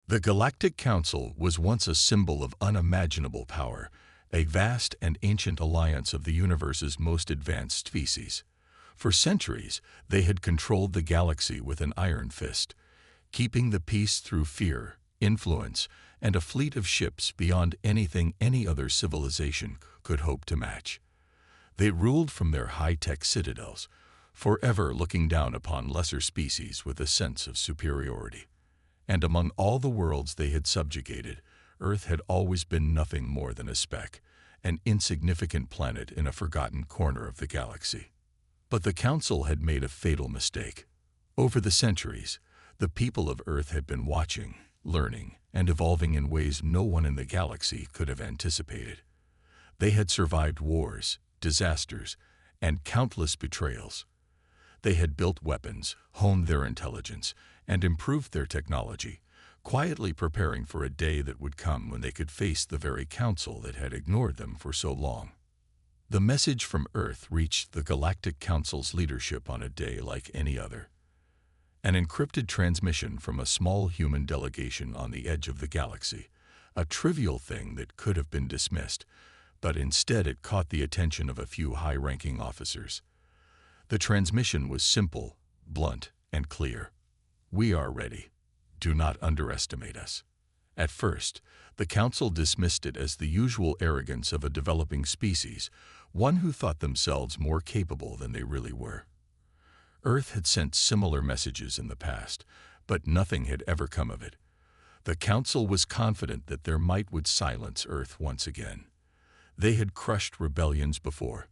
The Galactic Council was once a symbol of unimaginable power, a vast and ancient alliance of the universe's most advanced species. For centuries, they had controlled the galaxy with an iron fist, keeping the peace through fear, influence, and a fleet of ships beyond anything any other civilization could hope to match. They ruled from their high-tech citadels, forever looking down upon lesser species with a sense of superiority. And among all the worlds they had subjugated, Earth had always been nothing more than a speck, an insignificant planet in a forgotten corner of the galaxy. But the Council had made a fatal mistake. Over the centuries, the people of Earth had been watching, learning, and evolving in ways no one in the galaxy could have anticipated. They had survived wars, disasters, and countless betrayals. They had built weapons, honed their intelligence, and improved their technology, quietly preparing for a day that would come when they could face the very council that had ignored them for so long. The message from Earth reached the Galactic Council's leadership on a day like any other. An encrypted transmission from a small human delegation on the edge of the galaxy, a trivial thing that could have been dismissed, but instead it caught the attention of a few high-ranking officers. The transmission was simple, blunt, and clear. "We are ready. Do not underestimate us." At first, the Council dismissed it as the usual arrogance of a developing species, one who thought themselves more capable than they really were. Earth had sent similar messages in the past, but nothing had ever come of it. The Council was confident that their might would silence Earth once again. They had crushed rebellions before.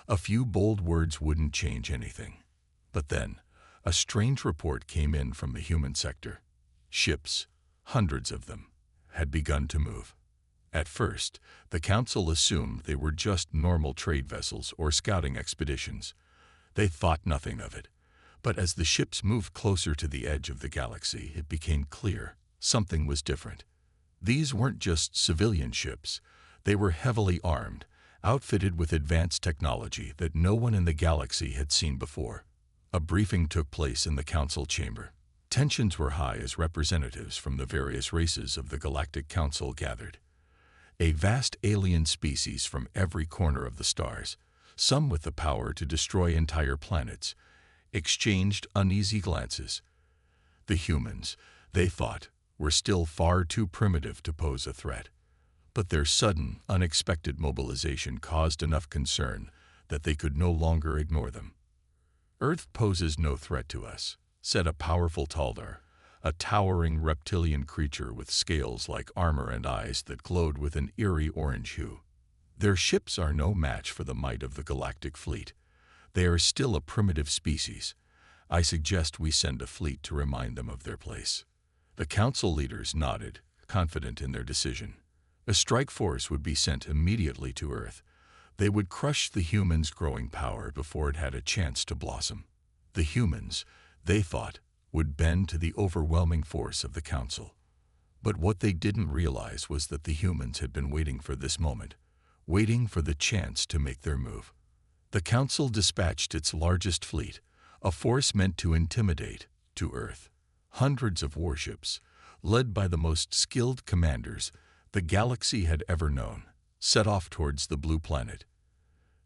A few bold words wouldn't change anything. But then, a strange report came in from the human sector. Ships, hundreds of them, had begun to move. At first, the Council assumed they were just normal trade vessels or scouting expeditions. They thought nothing of it. But as the ships moved closer to the edge of the galaxy, it became clear something was different. These weren't just civilian ships. They were heavily armed, outfitted with advanced technology that no one in the galaxy had seen before. A briefing took place in the Council chamber. Tensions were high as representatives from the various races of the Galactic Council gathered. A vast alien species from every corner of the stars, some with the power to destroy entire planets, exchanged uneasy glances. The humans, they thought, were still far too primitive to pose a threat. But their sudden, unexpected mobilization caused enough concern that they could no longer ignore them. "Earth poses no threat to us," said a powerful Taldar, a towering reptilian creature with scales like armor and eyes that glowed with an eerie orange hue. "Their ships are no match for the might of the galactic fleet. They are still a primitive species. I suggest we send a fleet to remind them of their place." The Council leaders nodded, confident in their decision. A strike force would be sent immediately to Earth. They would crush the humans' growing power before it had a chance to blossom. The humans, they thought, would bend to the overwhelming force of the Council. But what they didn't realize was that the humans had been waiting for this moment, waiting for the chance to make their move. The Council dispatched its largest fleet, a force meant to intimidate, to Earth. Hundreds of warships, led by the most skilled commanders the galaxy had ever known, set off towards the blue planet.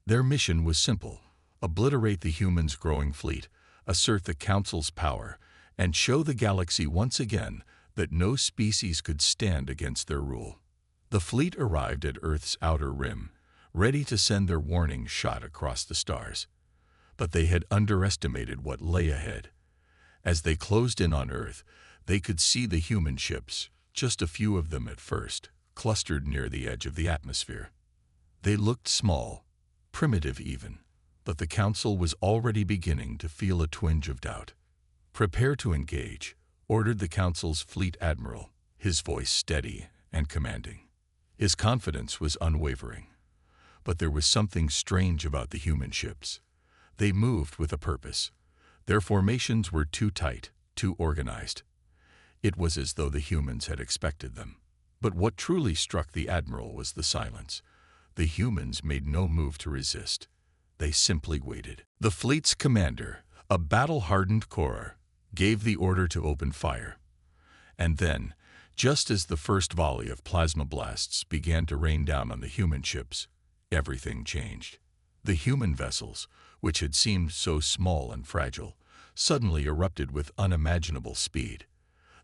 Their mission was simple: obliterate the humans' growing fleet, assert the Council's power, and show the galaxy once again that no species could stand against their rule. The fleet arrived at Earth's outer rim, ready to send their warning shot across the stars. But they had underestimated what lay ahead. As they closed in on Earth, they could see the human ships, just a few of them at first, clustered near the edge of the atmosphere. They looked small, primitive even, but the Council was already beginning to feel a twinge of doubt. "Prepare to engage," ordered the Council's fleet admiral, his voice steady and commanding. His confidence was unwavering. But there was something strange about the human ships. They moved with a purpose. Their formations were too tight, too organized. It was as though the humans had expected them. But what truly struck the admiral was the silence. The humans made no move to resist. They simply waited. The fleet's commander, a battle-hardened Korra, gave the order to open fire. And then, Just as the first volley of plasma blasts began to rain down on the human ships, everything changed. The human vessels, which had seemed so small and fragile, suddenly erupted with unimaginable speed.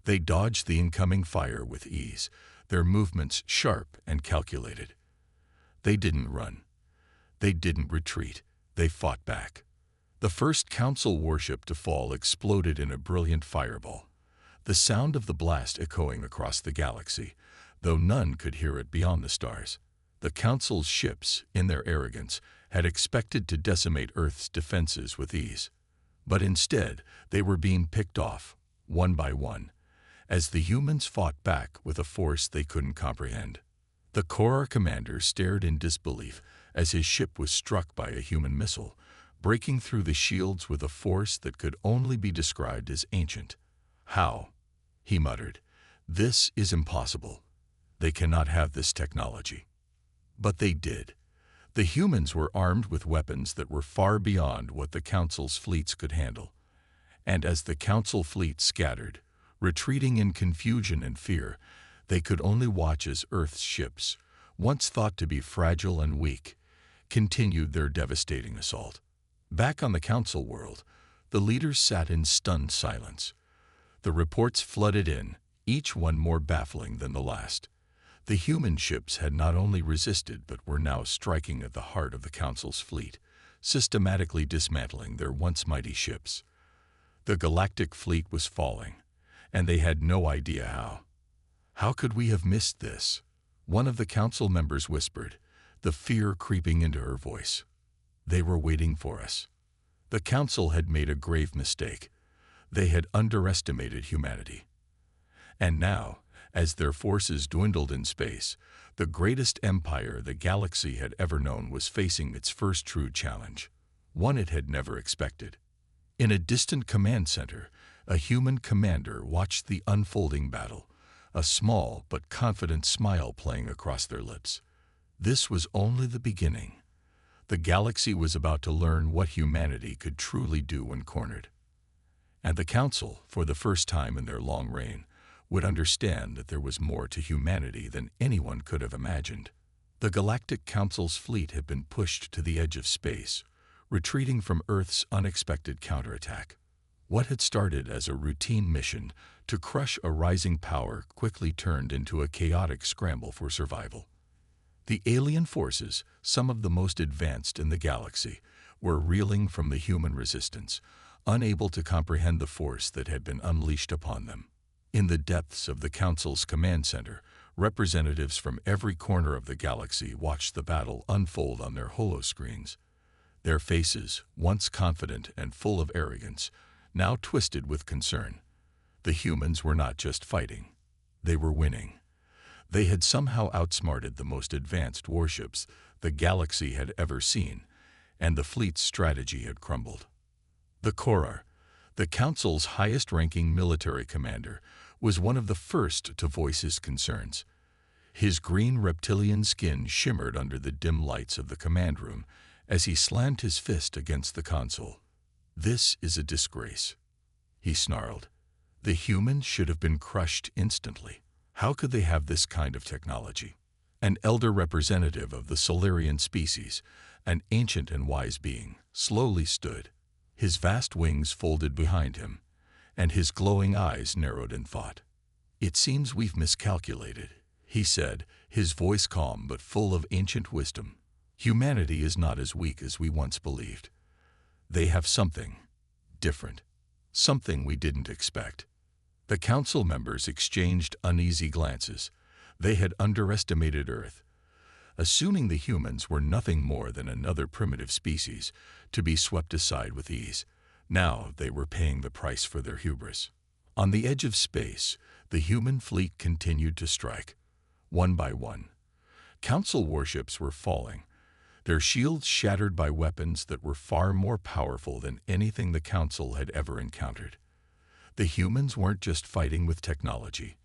They dodged the incoming fire with ease, their movements sharp and calculated. They didn't run. They didn't retreat. They fought back. The first Council warship to fall exploded in a brilliant fireball, the sound of the blast echoing across the galaxy, though none could hear it beyond the stars. The Council's ships, in their arrogance, had expected to decimate Earth's defenses with ease. But instead, they were being picked off, one by one, as the humans fought back with a force they couldn't comprehend. The Corps commander stared in disbelief as his ship was struck by a human missile, breaking through the shields with a force that could only be described as ancient. "How?" he muttered. "This is impossible. They cannot have this technology." But they did. The humans were armed with weapons that were far beyond what the Council's fleets could handle. And as the Council fleet scattered, retreating in confusion and fear, they could only watch as Earth's ships, once thought to be fragile and weak, continued their devastating assault. Back on the Council world, the leaders sat in stunned silence. The reports flooded in, each one more baffling than the last. The human ships had not only resisted but were now striking at the heart of the Council's fleet, systematically dismantling their once mighty ships. The Galactic fleet was falling, and they had no idea how. "How could we have missed this?" one of the Council members whispered, the fear creeping into her voice. "They were waiting for us." The Council had made a grave mistake. They had underestimated humanity. And now, as their forces dwindled in space, the greatest empire the galaxy had ever known was facing its first true challenge, one it had never expected. In a distant command center, a human commander watched the unfolding battle, a small but confident smile playing across their lips. This was only the beginning. The galaxy was about to learn what humanity could truly do when cornered. And the Council, for the first time in their long reign, would understand that there was more to humanity than anyone could have imagined. The Galactic Council's fleet had been pushed to the edge of space, retreating from Earth's unexpected counterattack. What had started as a routine mission to crush a rising power quickly turned into a chaotic scramble for survival. The alien forces, some of the most advanced in the galaxy, were reeling from the human resistance, unable to comprehend the force that had been unleashed upon them. In the depths of the Council's command center, representatives from every corner of the galaxy watched the battle unfold on their holoscreens. Their faces, once confident and full of arrogance, now twisted with concern. The humans were not just fighting. They were winning. They had somehow outsmarted the most advanced warships the galaxy had ever seen, and the fleet's strategy had crumbled. The Corps, the Council's highest-ranking military commander, was one of the first to voice his concerns. His green reptilian skin shimmered under the dim lights of the command room as he slammed his fist against the console. "This is a disgrace," he snarled. "The humans should have been crushed instantly. How could they have this kind of technology?" An elder representative of the Solarian species, an ancient and wise being, slowly stood. His vast wings folded behind him, and his glowing eyes narrowed in thought. "It seems we've miscalculated," he said, his voice calm but full of ancient wisdom. "Humanity is not as weak as we once believed. They have something different, something we didn't expect." The Council members exchanged uneasy glances. They had underestimated Earth, assuming the humans were nothing more than another primitive species to be swept aside with ease. Now they were paying the price for their hubris. On the edge of space, the human fleet continued to strike. One by one, Council warships were falling, their shields shattered by weapons that were far more powerful than anything the Council had ever encountered. The humans weren't just fighting with technology.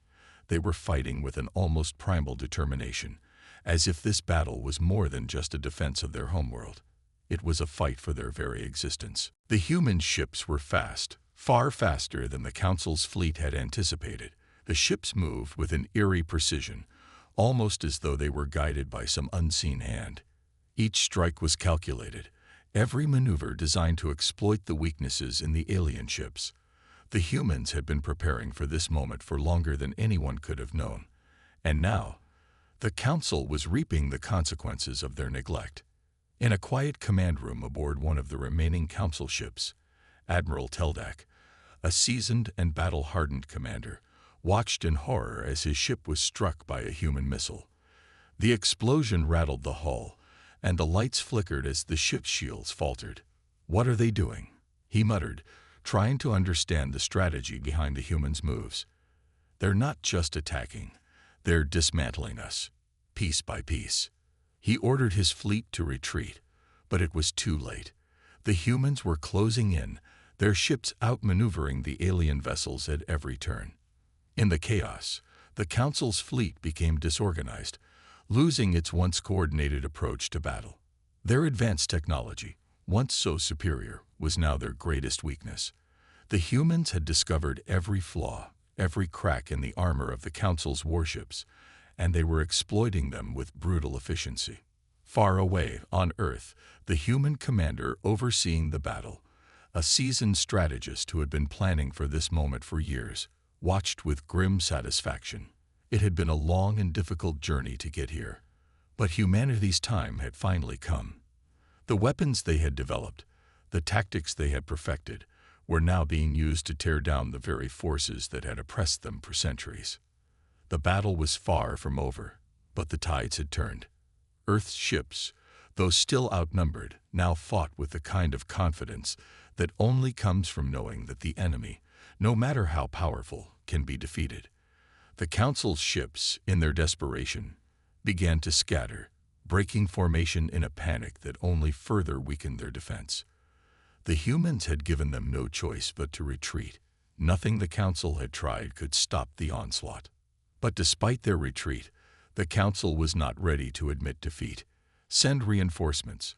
They were fighting with an almost primal determination, as if this battle was more than just a defense of their homeworld. It was a fight for their very existence. The human ships were fast, far faster than the Council's fleet had anticipated. The ships moved with an eerie precision, almost as though they were guided by some unseen hand. Each strike was calculated, every maneuver designed to exploit the weaknesses in the alien ships. The humans had been preparing for this moment for longer than anyone could have known. And now, the Council was reaping the consequences of their neglect. In a quiet command room aboard one of the remaining Council ships, Admiral Teldak, a seasoned and battle-hardened commander, watched in horror as his ship was struck by a human missile. The explosion rattled the hull, and the lights flickered as the ship's shields faltered. "What are they doing?" he muttered, trying to understand the strategy behind the humans' moves. "They're not just attacking. They're dismantling us, piece by piece." He ordered his fleet to retreat, but it was too late. The humans were closing in, their ships outmaneuvering the alien vessels at every turn. In the chaos, the Council's fleet became disorganized, losing its once coordinated approach to battle. Their advanced technology, once so superior, was now their greatest weakness. The humans had discovered every flaw, every crack in the armor of the Council's warships, and they were exploiting them with brutal efficiency. Far away, on Earth, the human commander overseeing the battle, a seasoned strategist who had been planning for this moment for years, watched with grim satisfaction. It had been a long and difficult journey to get here, but humanity's time had finally come. The weapons they had developed, the tactics they had perfected, were now being used to tear down the very forces that had oppressed them for centuries. The battle was far from over, but the tides had turned. Earth's ships, though still outnumbered, now fought with the kind of confidence that only comes from knowing that the enemy, no matter how powerful, can be defeated. The Council's ships, in their desperation, began to scatter, breaking formation in a panic that only further weakened their defense. The humans had given them no choice but to retreat. Nothing the Council had tried could stop the onslaught. But despite their retreat, the Council was not ready to admit defeat. "Send reinforcements,"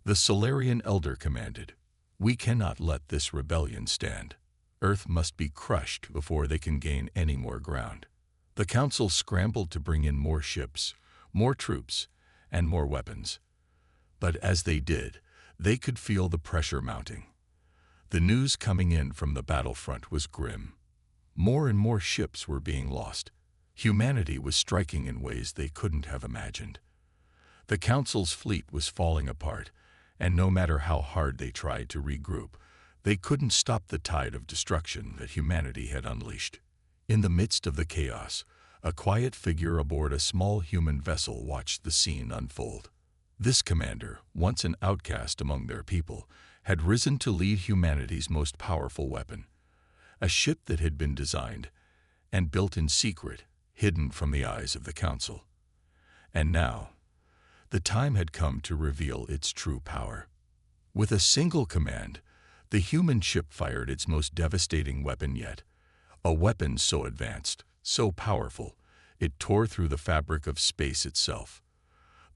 the Solarian Elder commanded. "We cannot let this rebellion stand. Earth must be crushed before they can gain any more ground." The Council scrambled to bring in more ships, more troops, and more weapons. But as they did, they could feel the pressure mounting. The news coming in from the battlefront was grim. More and more ships were being lost. Humanity was striking in ways they couldn't have imagined. The Council's fleet was falling apart, and no matter how hard they tried to regroup, they couldn't stop the tide of destruction that humanity had unleashed. In the midst of the chaos, a quiet figure aboard a small human vessel watched the scene unfold. This commander, once an outcast among their people, had risen to lead humanity's most powerful weapon, a ship that had been designed and built in secret, hidden from the eyes of the Council. And now, the time had come to reveal its true power. With a single command, the human ship fired its most devastating weapon yet, a weapon so advanced, so powerful, it tore through the fabric of space itself.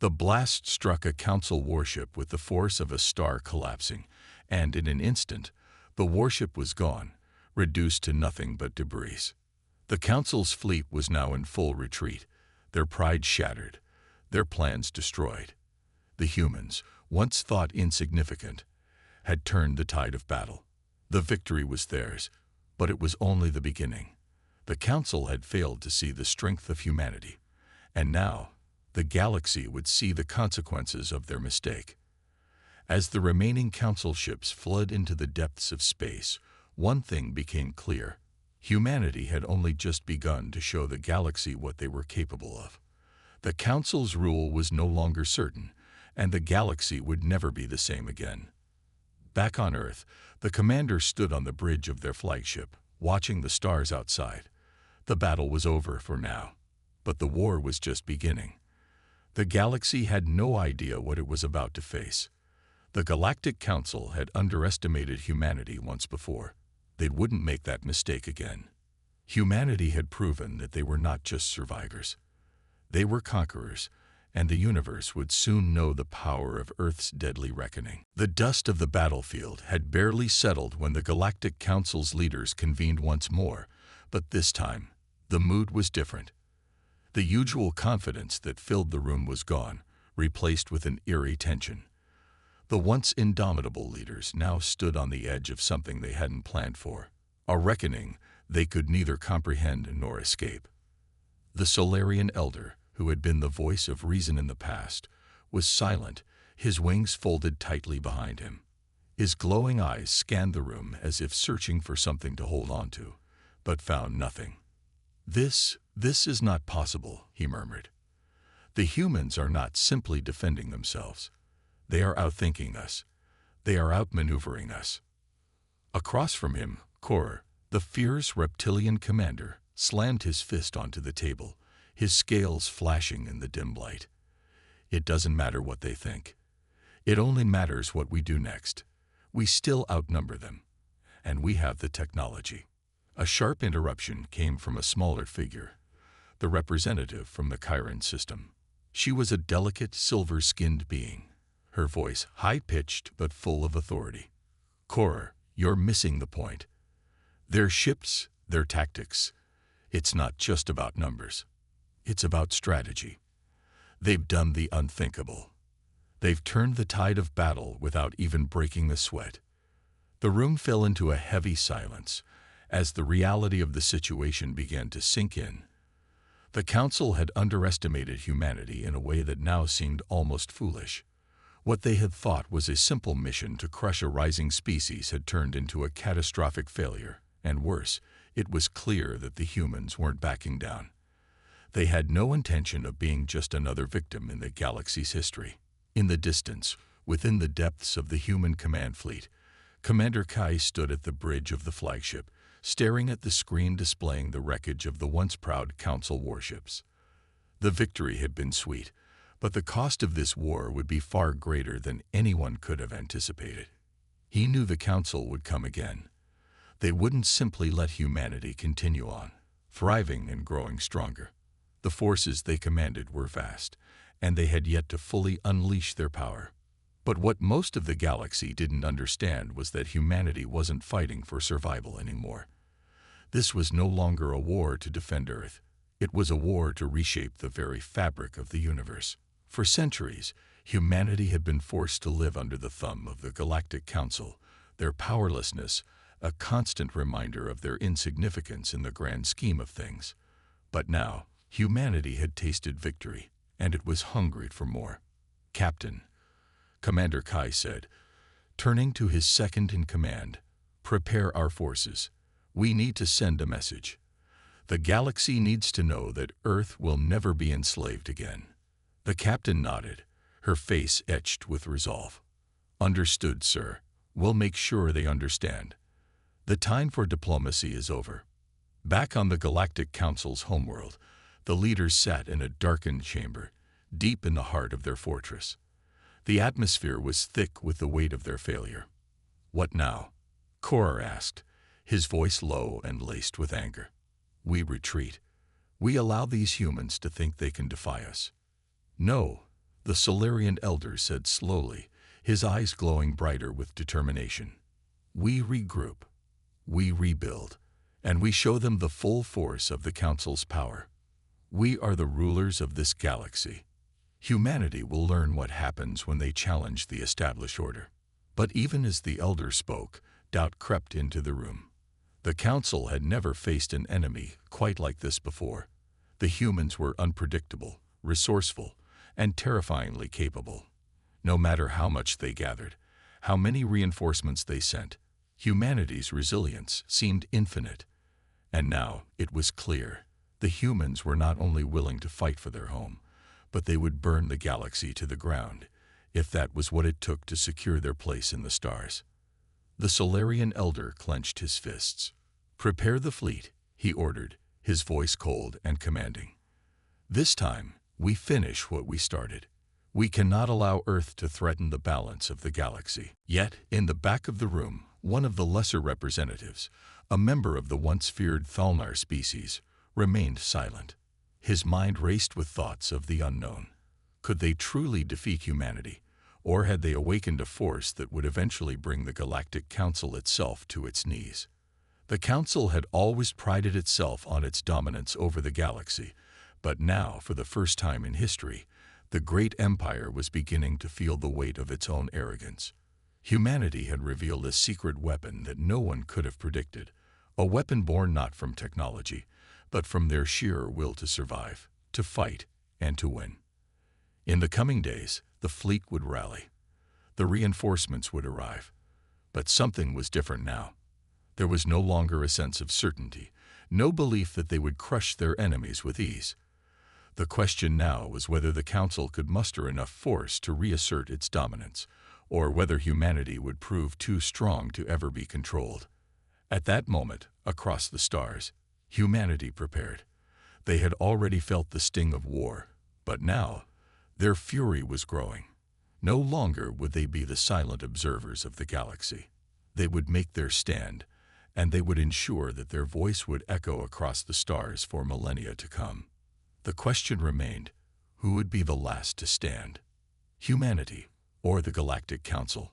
The blast struck a Council warship with the force of a star collapsing, and in an instant, the warship was gone, reduced to nothing but debris. The Council's fleet was now in full retreat, their pride shattered, their plans destroyed. The humans, once thought insignificant, had turned the tide of battle. The victory was theirs, but it was only the beginning. The Council had failed to see the strength of humanity, and now the galaxy would see the consequences of their mistake. As the remaining Council ships fled into the depths of space, one thing became clear. Humanity had only just begun to show the galaxy what they were capable of. The Council's rule was no longer certain, and the galaxy would never be the same again. Back on Earth, the commander stood on the bridge of their flagship, watching the stars outside. The battle was over for now, but the war was just beginning. The galaxy had no idea what it was about to face. The Galactic Council had underestimated humanity once before. They wouldn't make that mistake again. Humanity had proven that they were not just survivors. They were conquerors, and the universe would soon know the power of Earth's deadly reckoning. The dust of the battlefield had barely settled when the Galactic Council's leaders convened once more, but this time, The mood was different. The usual confidence that filled the room was gone, replaced with an eerie tension. The once indomitable leaders now stood on the edge of something they hadn't planned for, a reckoning they could neither comprehend nor escape. The Solarian elder, who had been the voice of reason in the past, was silent, his wings folded tightly behind him. His glowing eyes scanned the room as if searching for something to hold on to, but found nothing. This is not possible," he murmured. "The humans are not simply defending themselves. They are outthinking us. They are outmaneuvering us." Across from him, Kor, the fierce reptilian commander, slammed his fist onto the table, his scales flashing in the dim light. "It doesn't matter what they think. It only matters what we do next. We still outnumber them, and we have the technology." A sharp interruption came from a smaller figure, the representative from the Chiron system. She was a delicate, silver-skinned being, her voice high-pitched but full of authority. "Kor, you're missing the point. Their ships, their tactics, it's not just about numbers. It's about strategy. They've done the unthinkable. They've turned the tide of battle without even breaking a sweat." The room fell into a heavy silence as the reality of the situation began to sink in. The Council had underestimated humanity in a way that now seemed almost foolish. What they had thought was a simple mission to crush a rising species had turned into a catastrophic failure, and worse, it was clear that the humans weren't backing down. They had no intention of being just another victim in the galaxy's history. In the distance, within the depths of the human command fleet, Commander Kai stood at the bridge of the flagship, staring at the screen displaying the wreckage of the once proud Council warships. The victory had been sweet, but the cost of this war would be far greater than anyone could have anticipated. He knew the Council would come again. They wouldn't simply let humanity continue on, thriving and growing stronger. The forces they commanded were vast, and they had yet to fully unleash their power. But what most of the galaxy didn't understand was that humanity wasn't fighting for survival anymore. This was no longer a war to defend Earth. It was a war to reshape the very fabric of the universe. For centuries, humanity had been forced to live under the thumb of the Galactic Council, their powerlessness a constant reminder of their insignificance in the grand scheme of things. But now, humanity had tasted victory, and it was hungry for more. "Captain," Commander Kai said, turning to his second-in-command, "prepare our forces. We need to send a message. The galaxy needs to know that Earth will never be enslaved again." The captain nodded, her face etched with resolve. "Understood, sir. We'll make sure they understand. The time for diplomacy is over." Back on the Galactic Council's homeworld, the leaders sat in a darkened chamber, deep in the heart of their fortress. The atmosphere was thick with the weight of their failure. "What now?" Kor asked, his voice low and laced with anger. "We retreat. We allow these humans to think they can defy us." "No," the Solarian elder said slowly, his eyes glowing brighter with determination. "We regroup. We rebuild. And we show them the full force of the Council's power. We are the rulers of this galaxy. Humanity will learn what happens when they challenge the established order." But even as the elder spoke, doubt crept into the room. The Council had never faced an enemy quite like this before. The humans were unpredictable, resourceful, and terrifyingly capable. No matter how much they gathered, how many reinforcements they sent, humanity's resilience seemed infinite. And now it was clear. The humans were not only willing to fight for their home, but they would burn the galaxy to the ground, if that was what it took to secure their place in the stars. The Solarian elder clenched his fists. "Prepare the fleet," he ordered, his voice cold and commanding. "This time, we finish what we started. We cannot allow Earth to threaten the balance of the galaxy." Yet, in the back of the room, one of the lesser representatives, a member of the once feared Thalnar species, remained silent. His mind raced with thoughts of the unknown. Could they truly defeat humanity, or had they awakened a force that would eventually bring the Galactic Council itself to its knees? The Council had always prided itself on its dominance over the galaxy, but now, for the first time in history, the great empire was beginning to feel the weight of its own arrogance. Humanity had revealed a secret weapon that no one could have predicted, a weapon born not from technology, but from their sheer will to survive, to fight, and to win. In the coming days, the fleet would rally. The reinforcements would arrive. But something was different now. There was no longer a sense of certainty, no belief that they would crush their enemies with ease. The question now was whether the Council could muster enough force to reassert its dominance, or whether humanity would prove too strong to ever be controlled. At that moment, across the stars, humanity prepared. They had already felt the sting of war, but now, their fury was growing. No longer would they be the silent observers of the galaxy. They would make their stand, and they would ensure that their voice would echo across the stars for millennia to come. The question remained, who would be the last to stand? Humanity, or the Galactic Council?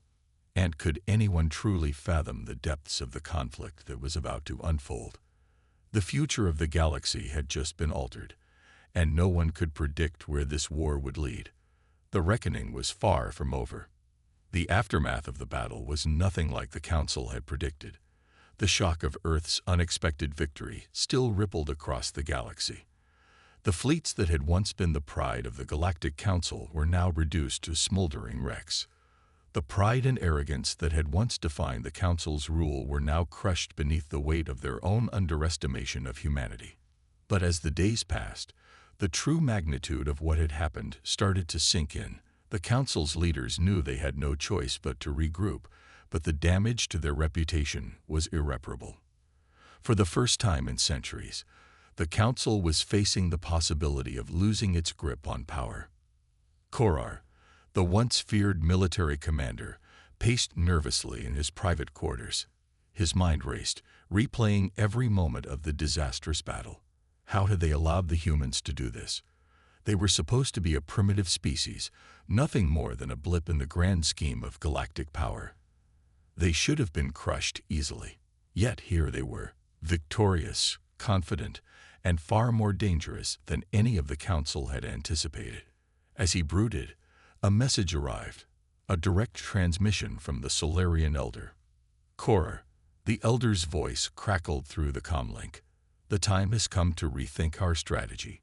And could anyone truly fathom the depths of the conflict that was about to unfold? The future of the galaxy had just been altered, and no one could predict where this war would lead. The reckoning was far from over. The aftermath of the battle was nothing like the Council had predicted. The shock of Earth's unexpected victory still rippled across the galaxy. The fleets that had once been the pride of the Galactic Council were now reduced to smoldering wrecks. The pride and arrogance that had once defined the Council's rule were now crushed beneath the weight of their own underestimation of humanity. But as the days passed, the true magnitude of what had happened started to sink in. The Council's leaders knew they had no choice but to regroup, but the damage to their reputation was irreparable. For the first time in centuries, the Council was facing the possibility of losing its grip on power. Korar, the once feared military commander, paced nervously in his private quarters. His mind raced, replaying every moment of the disastrous battle. How had they allowed the humans to do this? They were supposed to be a primitive species, nothing more than a blip in the grand scheme of galactic power. They should have been crushed easily. Yet here they were, victorious, confident, and far more dangerous than any of the Council had anticipated. As he brooded, a message arrived, a direct transmission from the Solarian Elder. Korar, the Elder's voice crackled through the comlink. The time has come to rethink our strategy.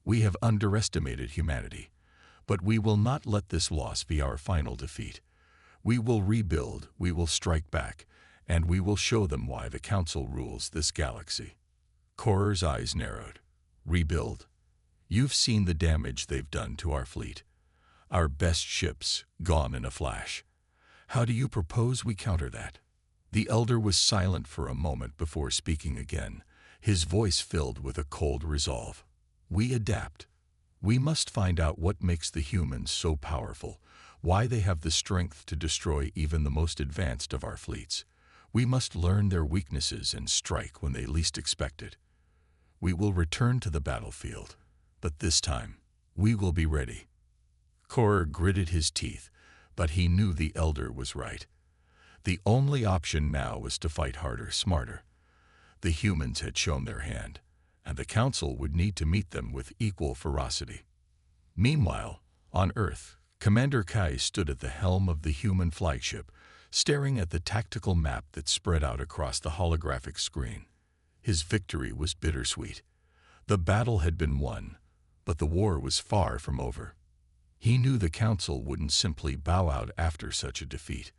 We have underestimated humanity, but we will not let this loss be our final defeat. We will rebuild, we will strike back, and we will show them why the Council rules this galaxy. Korar's eyes narrowed. Rebuild. You've seen the damage they've done to our fleet. Our best ships gone in a flash. How do you propose we counter that? The Elder was silent for a moment before speaking again, his voice filled with a cold resolve. We adapt. We must find out what makes the humans so powerful, why they have the strength to destroy even the most advanced of our fleets. We must learn their weaknesses and strike when they least expect it. We will return to the battlefield, but this time, we will be ready. Korar gritted his teeth, but he knew the Elder was right. The only option now was to fight harder, smarter. The humans had shown their hand, and the Council would need to meet them with equal ferocity. Meanwhile, on Earth, Commander Kai stood at the helm of the human flagship, staring at the tactical map that spread out across the holographic screen. His victory was bittersweet. The battle had been won, but the war was far from over. He knew the Council wouldn't simply bow out after such a defeat.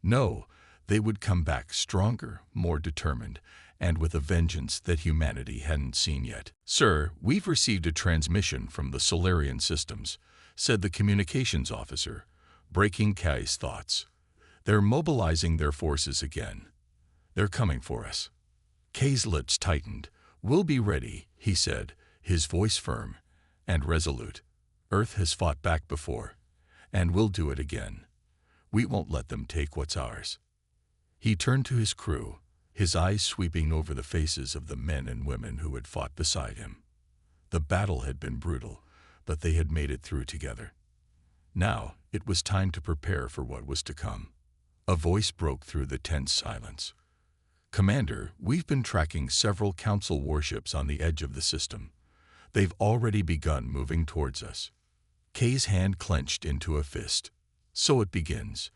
No, they would come back stronger, more determined, and with a vengeance that humanity hadn't seen yet. "Sir, we've received a transmission from the Solarian systems," said the communications officer, breaking Kai's thoughts. "They're mobilizing their forces again. They're coming for us." Kai's lips tightened. "We'll be ready," he said, his voice firm and resolute. "Earth has fought back before, and we'll do it again. We won't let them take what's ours." He turned to his crew, his eyes sweeping over the faces of the men and women who had fought beside him. The battle had been brutal, but they had made it through together. Now it was time to prepare for what was to come. A voice broke through the tense silence. Commander, we've been tracking several Council warships on the edge of the system. They've already begun moving towards us. Kay's hand clenched into a fist. So it begins.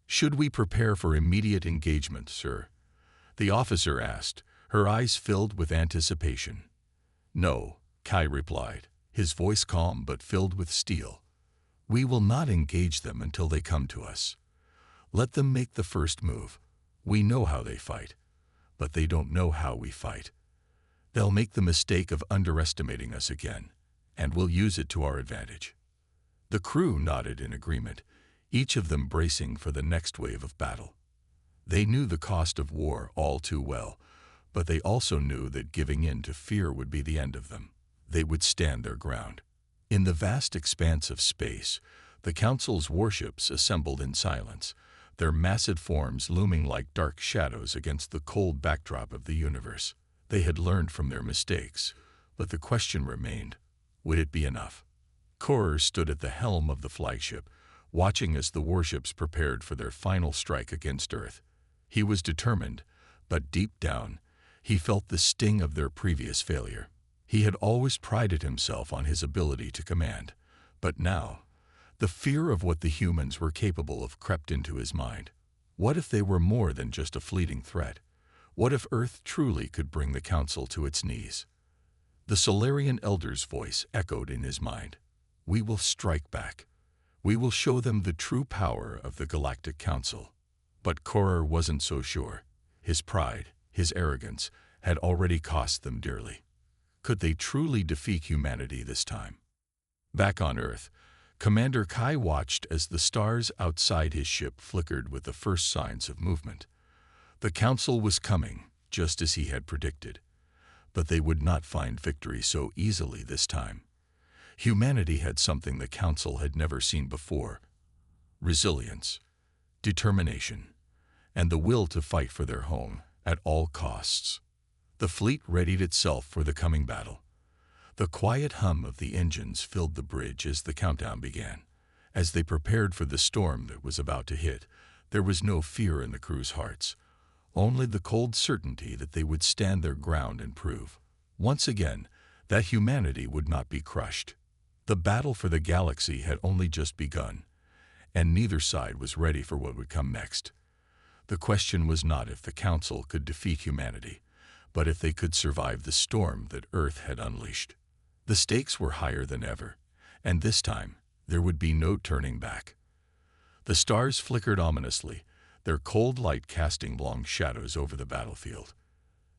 Should we prepare for immediate engagement, sir? The officer asked, her eyes filled with anticipation. No, Kai replied, his voice calm but filled with steel. We will not engage them until they come to us. Let them make the first move. We know how they fight, but they don't know how we fight. They'll make the mistake of underestimating us again, and we'll use it to our advantage. The crew nodded in agreement, each of them bracing for the next wave of battle. They knew the cost of war all too well, but they also knew that giving in to fear would be the end of them. They would stand their ground. In the vast expanse of space, the Council's warships assembled in silence, their massive forms looming like dark shadows against the cold backdrop of the universe. They had learned from their mistakes, but the question remained, would it be enough? Korer stood at the helm of the flagship, watching as the warships prepared for their final strike against Earth. He was determined, but deep down, he felt the sting of their previous failure. He had always prided himself on his ability to command, but now, the fear of what the humans were capable of crept into his mind. What if they were more than just a fleeting threat? What if Earth truly could bring the Council to its knees? The Solarian Elder's voice echoed in his mind. We will strike back. We will show them the true power of the Galactic Council. But Korer wasn't so sure. His pride, his arrogance, had already cost them dearly. Could they truly defeat humanity this time? Back on Earth, Commander Kai watched as the stars outside his ship flickered with the first signs of movement. The Council was coming, just as he had predicted. But they would not find victory so easily this time. Humanity had something the Council had never seen before: resilience, determination, and the will to fight for their home at all costs. The fleet readied itself for the coming battle. The quiet hum of the engines filled the bridge as the countdown began. As they prepared for the storm that was about to hit, there was no fear in the crew's hearts, only the cold certainty that they would stand their ground and prove, once again, that humanity would not be crushed. The battle for the galaxy had only just begun, and neither side was ready for what would come next. The question was not if the Council could defeat humanity, but if they could survive the storm that Earth had unleashed. The stakes were higher than ever, and this time there would be no turning back. The stars flickered ominously, their cold light casting long shadows over the battlefield.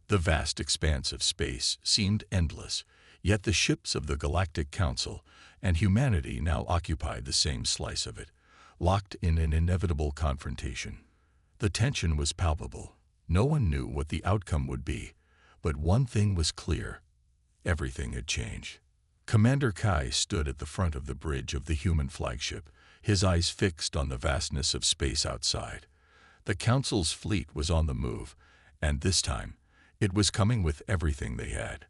The vast expanse of space seemed endless, yet the ships of the Galactic Council and humanity now occupied the same slice of it, locked in an inevitable confrontation. The tension was palpable. No one knew what the outcome would be, but one thing was clear: everything had changed. Commander Kai stood at the front of the bridge of the human flagship, his eyes fixed on the vastness of space outside. The Council's fleet was on the move, and this time, it was coming with everything they had.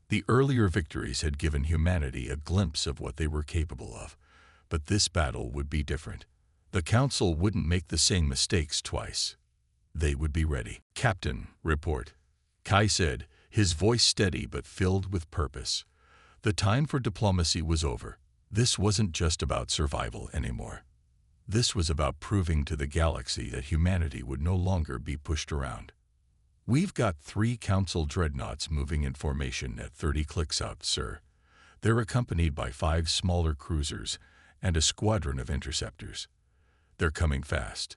The earlier victories had given humanity a glimpse of what they were capable of, but this battle would be different. The Council wouldn't make the same mistakes twice. They would be ready. "Captain, report," Kai said, his voice steady but filled with purpose. The time for diplomacy was over. This wasn't just about survival anymore. This was about proving to the galaxy that humanity would no longer be pushed around. "We've got 3 Council dreadnoughts moving in formation at 30 clicks out, sir. They're accompanied by 5 smaller cruisers and a squadron of interceptors. They're coming fast,"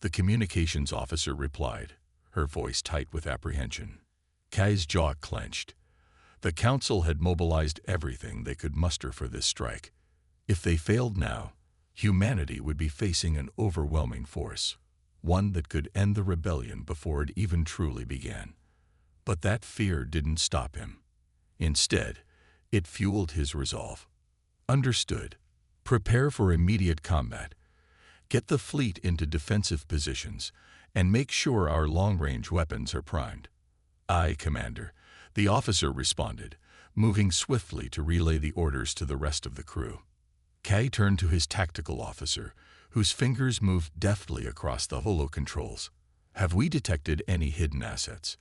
the communications officer replied, her voice tight with apprehension. Kai's jaw clenched. The Council had mobilized everything they could muster for this strike. If they failed now, humanity would be facing an overwhelming force, one that could end the rebellion before it even truly began. But that fear didn't stop him. Instead, it fueled his resolve. "Understood. Prepare for immediate combat. Get the fleet into defensive positions, and make sure our long-range weapons are primed." "Aye, Commander," the officer responded, moving swiftly to relay the orders to the rest of the crew. Kai turned to his tactical officer, whose fingers moved deftly across the holo controls. Have we detected any hidden assets?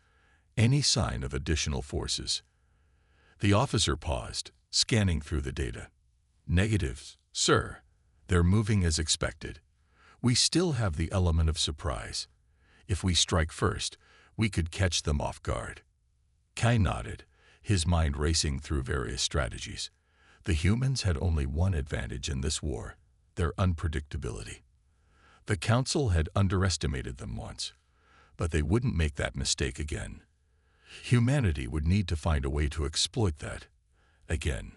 Any sign of additional forces? The officer paused, scanning through the data. Negatives, sir. They're moving as expected. We still have the element of surprise. If we strike first, we could catch them off guard. Kai nodded, his mind racing through various strategies. The humans had only one advantage in this war: their unpredictability. The Council had underestimated them once, but they wouldn't make that mistake again. Humanity would need to find a way to exploit that. Again.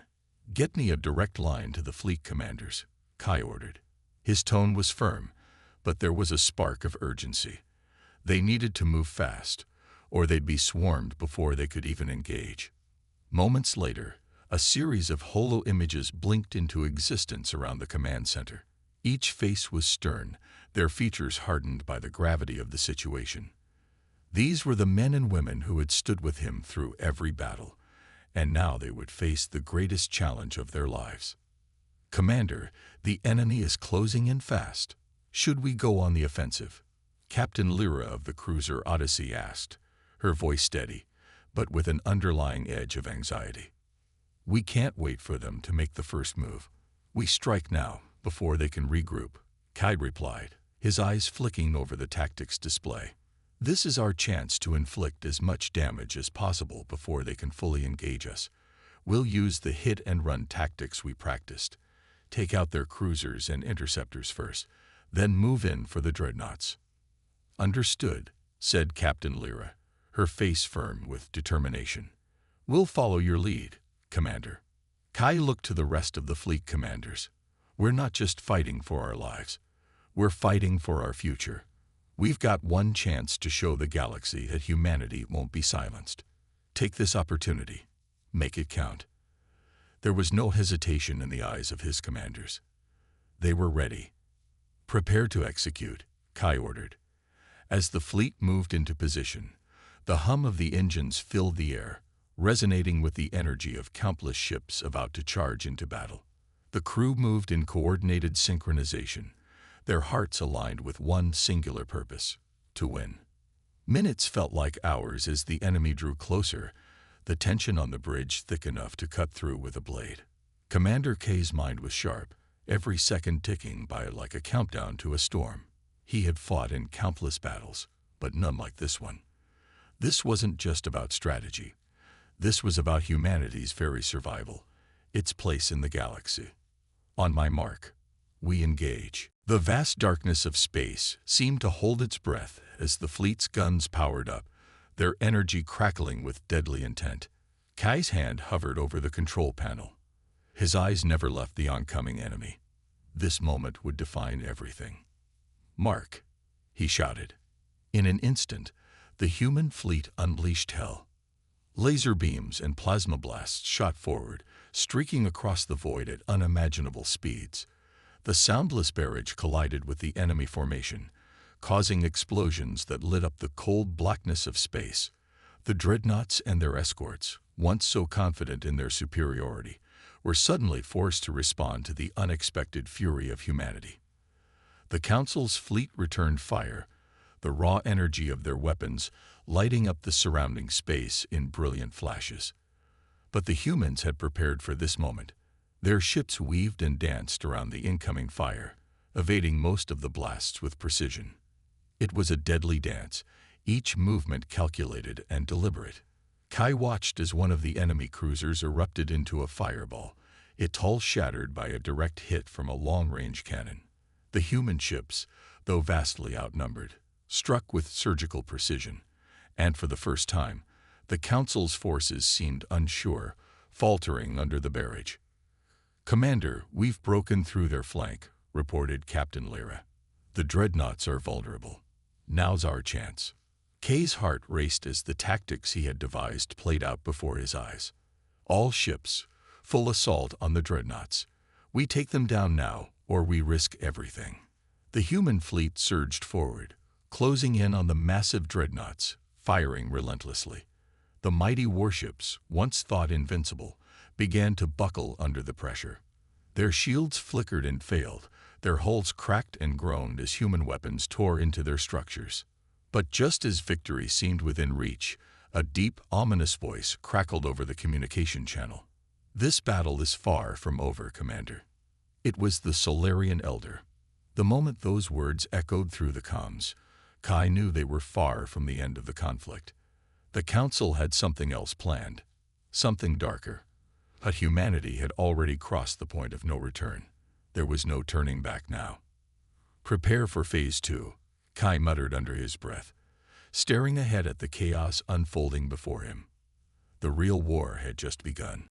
Get me a direct line to the fleet commanders, Kai ordered. His tone was firm, but there was a spark of urgency. They needed to move fast, or they'd be swarmed before they could even engage. Moments later, a series of holo images blinked into existence around the command center. Each face was stern, their features hardened by the gravity of the situation. These were the men and women who had stood with him through every battle, and now they would face the greatest challenge of their lives. Commander, the enemy is closing in fast. Should we go on the offensive? Captain Lyra of the cruiser Odyssey asked, her voice steady, but with an underlying edge of anxiety. We can't wait for them to make the first move. We strike now, before they can regroup, Kai replied, his eyes flicking over the tactics display. This is our chance to inflict as much damage as possible before they can fully engage us. We'll use the hit-and-run tactics we practiced. Take out their cruisers and interceptors first, then move in for the dreadnoughts. Understood, said Captain Lyra, her face firm with determination. We'll follow your lead, Commander. Kai looked to the rest of the fleet commanders. We're not just fighting for our lives. We're fighting for our future. We've got one chance to show the galaxy that humanity won't be silenced. Take this opportunity. Make it count. There was no hesitation in the eyes of his commanders. They were ready. Prepare to execute, Kai ordered. As the fleet moved into position, the hum of the engines filled the air, resonating with the energy of countless ships about to charge into battle. The crew moved in coordinated synchronization, their hearts aligned with one singular purpose: to win. Minutes felt like hours as the enemy drew closer, the tension on the bridge thick enough to cut through with a blade. Commander K's mind was sharp, every second ticking by like a countdown to a storm. He had fought in countless battles, but none like this one. This wasn't just about strategy. This was about humanity's very survival, its place in the galaxy. On my mark, we engage. The vast darkness of space seemed to hold its breath as the fleet's guns powered up, their energy crackling with deadly intent. Kai's hand hovered over the control panel. His eyes never left the oncoming enemy. This moment would define everything. Mark, he shouted. In an instant, the human fleet unleashed hell. Laser beams and plasma blasts shot forward, streaking across the void at unimaginable speeds. The soundless barrage collided with the enemy formation, causing explosions that lit up the cold blackness of space. The dreadnoughts and their escorts, once so confident in their superiority, were suddenly forced to respond to the unexpected fury of humanity. The Council's fleet returned fire, the raw energy of their weapons lighting up the surrounding space in brilliant flashes. But the humans had prepared for this moment. Their ships weaved and danced around the incoming fire, evading most of the blasts with precision. It was a deadly dance, each movement calculated and deliberate. Kai watched as one of the enemy cruisers erupted into a fireball, its hull shattered by a direct hit from a long-range cannon. The human ships, though vastly outnumbered, struck with surgical precision, and for the first time, the Council's forces seemed unsure, faltering under the barrage. "Commander, we've broken through their flank," reported Captain Lyra. "The dreadnoughts are vulnerable. Now's our chance." Kay's heart raced as the tactics he had devised played out before his eyes. All ships, full assault on the dreadnoughts. We take them down now, or we risk everything. The human fleet surged forward, closing in on the massive dreadnoughts, firing relentlessly. The mighty warships, once thought invincible, began to buckle under the pressure. Their shields flickered and failed, their hulls cracked and groaned as human weapons tore into their structures. But just as victory seemed within reach, a deep, ominous voice crackled over the communication channel. "This battle is far from over, Commander." It was the Solarian Elder. The moment those words echoed through the comms, Kai knew they were far from the end of the conflict. The Council had something else planned, something darker. But humanity had already crossed the point of no return. There was no turning back now. "Prepare for Phase 2, Kai muttered under his breath, staring ahead at the chaos unfolding before him. The real war had just begun.